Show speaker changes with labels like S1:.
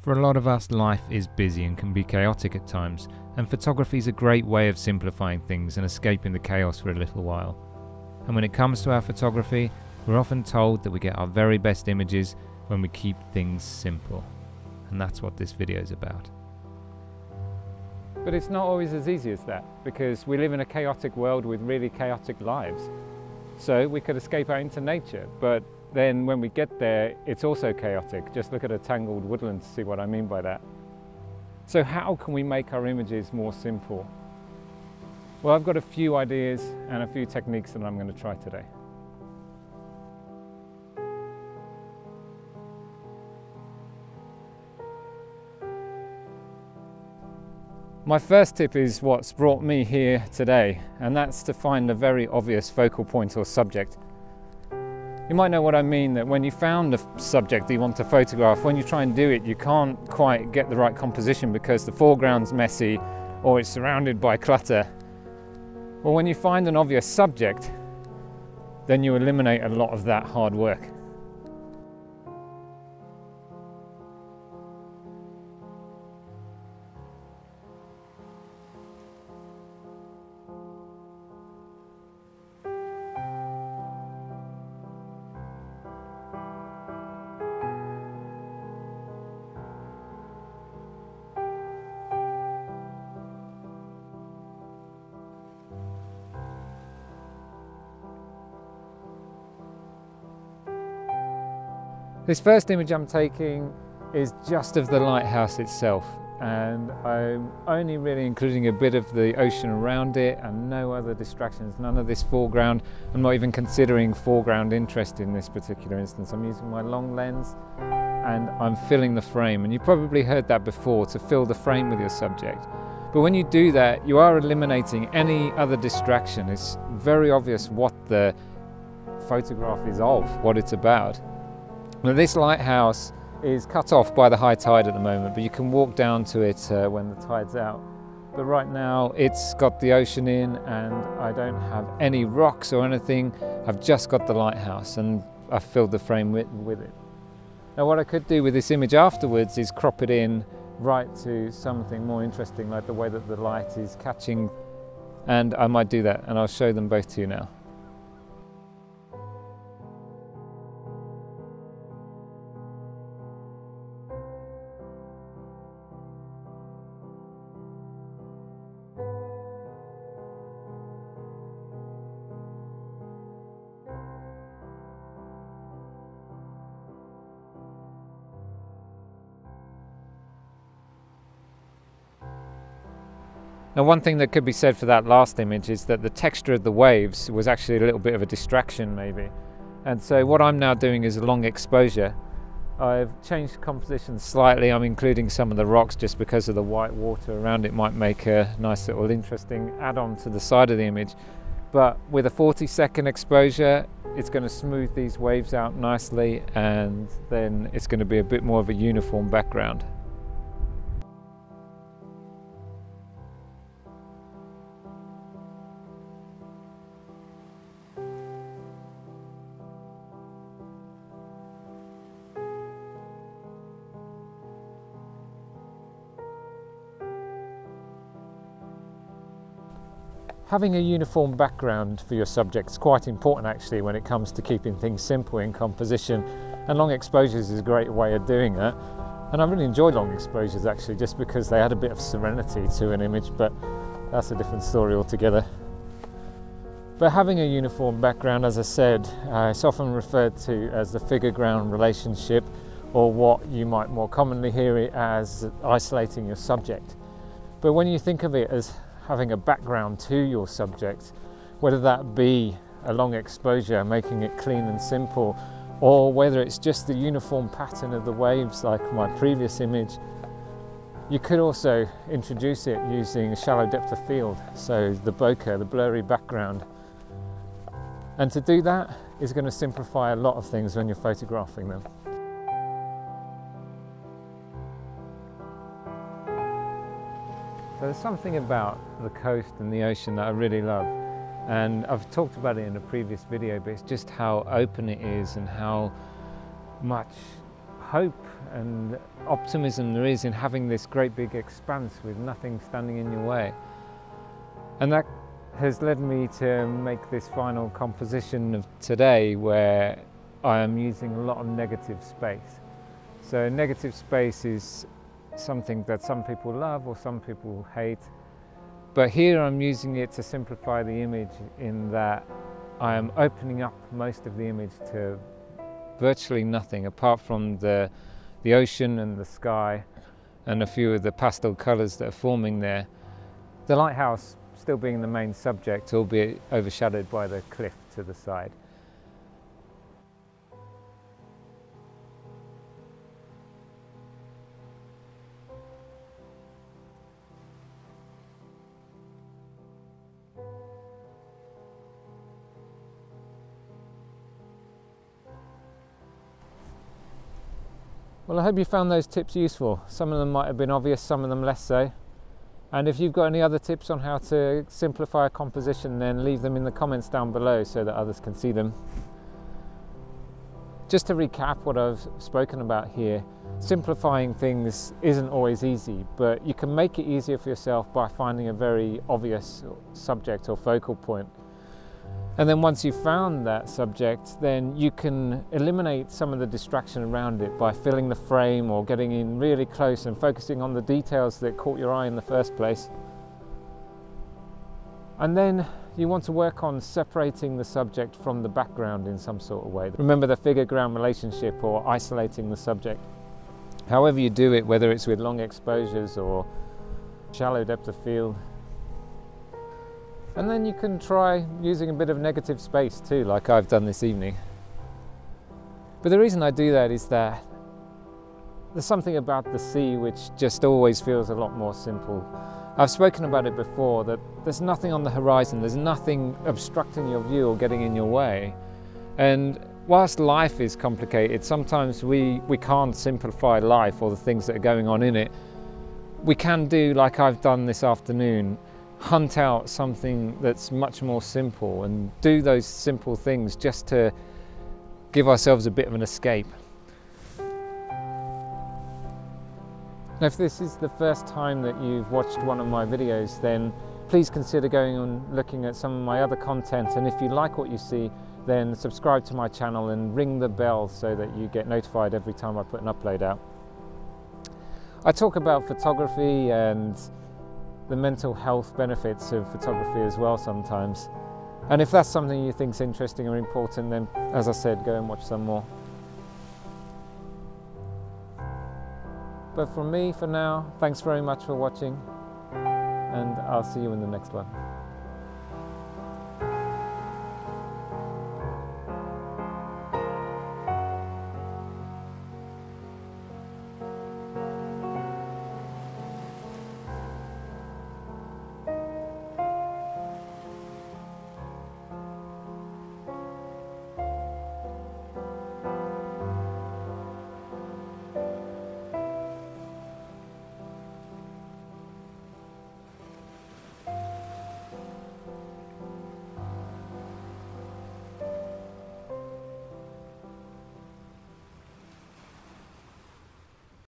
S1: For a lot of us, life is busy and can be chaotic at times, and photography is a great way of simplifying things and escaping the chaos for a little while. And when it comes to our photography, we're often told that we get our very best images when we keep things simple. And that's what this video is about.
S2: But it's not always as easy as that, because we live in a chaotic world with really chaotic lives. So we could escape out into nature, but then when we get there, it's also chaotic. Just look at a tangled woodland to see what I mean by that. So how can we make our images more simple? Well, I've got a few ideas and a few techniques that I'm going to try today. My first tip is what's brought me here today, and that's to find a very obvious focal point or subject. You might know what I mean, that when you found a subject that you want to photograph, when you try and do it, you can't quite get the right composition because the foreground's messy or it's surrounded by clutter. Well, when you find an obvious subject, then you eliminate a lot of that hard work. This first image I'm taking is just of the lighthouse itself, and I'm only really including a bit of the ocean around it and no other distractions, none of this foreground. I'm not even considering foreground interest in this particular instance. I'm using my long lens and I'm filling the frame, and you probably heard that before, to fill the frame with your subject. But when you do that, you are eliminating any other distraction. It's very obvious what the photograph is of, what it's about. Now, this lighthouse is cut off by the high tide at the moment, but you can walk down to it when the tide's out. But right now it's got the ocean in and I don't have any rocks or anything. I've just got the lighthouse and I've filled the frame with it. Now, what I could do with this image afterwards is crop it in right to something more interesting, like the way that the light is catching, and I might do that, and I'll show them both to you now. Now, one thing that could be said for that last image is that the texture of the waves was actually a little bit of a distraction maybe. And so what I'm now doing is a long exposure. I've changed composition slightly. I'm including some of the rocks just because of the white water around it might make a nice little interesting add-on to the side of the image. But with a 40-second exposure, it's going to smooth these waves out nicely, and then it's going to be a bit more of a uniform background. Having a uniform background for your subject is quite important actually when it comes to keeping things simple in composition, and long exposures is a great way of doing that. And I really enjoy long exposures actually, just because they add a bit of serenity to an image, but that's a different story altogether. But having a uniform background, as I said, it's often referred to as the figure-ground relationship, or what you might more commonly hear it as isolating your subject. But when you think of it as having a background to your subject, whether that be a long exposure, making it clean and simple, or whether it's just the uniform pattern of the waves like my previous image, you could also introduce it using a shallow depth of field, so the bokeh, the blurry background. And to do that is going to simplify a lot of things when you're photographing them. So there's something about the coast and the ocean that I really love, and I've talked about it in a previous video, but it's just how open it is and how much hope and optimism there is in having this great big expanse with nothing standing in your way. And that has led me to make this final composition of today, where I am using a lot of negative space. So negative space is something that some people love or some people hate, but here I'm using it to simplify the image, in that I am opening up most of the image to virtually nothing apart from the ocean and the sky and a few of the pastel colours that are forming there. The lighthouse still being the main subject, albeit overshadowed by the cliff to the side. Well, I hope you found those tips useful. Some of them might have been obvious, some of them less so. And if you've got any other tips on how to simplify a composition, then leave them in the comments down below so that others can see them. Just to recap what I've spoken about here, simplifying things isn't always easy, but you can make it easier for yourself by finding a very obvious subject or focal point. And then once you've found that subject, then you can eliminate some of the distraction around it by filling the frame or getting in really close and focusing on the details that caught your eye in the first place. And then you want to work on separating the subject from the background in some sort of way. Remember the figure-ground relationship, or isolating the subject. However you do it, whether it's with long exposures or shallow depth of field. And then you can try using a bit of negative space too, like I've done this evening. But the reason I do that is that there's something about the sea which just always feels a lot more simple. I've spoken about it before, that there's nothing on the horizon, there's nothing obstructing your view or getting in your way. And whilst life is complicated, sometimes we can't simplify life or the things that are going on in it. We can do, like I've done this afternoon, hunt out something that's much more simple and do those simple things just to give ourselves a bit of an escape. Now, if this is the first time that you've watched one of my videos, then please consider going and looking at some of my other content, and if you like what you see, then subscribe to my channel and ring the bell so that you get notified every time I put an upload out. I talk about photography and the mental health benefits of photography as well sometimes. And if that's something you think is interesting or important, then as I said, go and watch some more. But from me for now, thanks very much for watching, and I'll see you in the next one.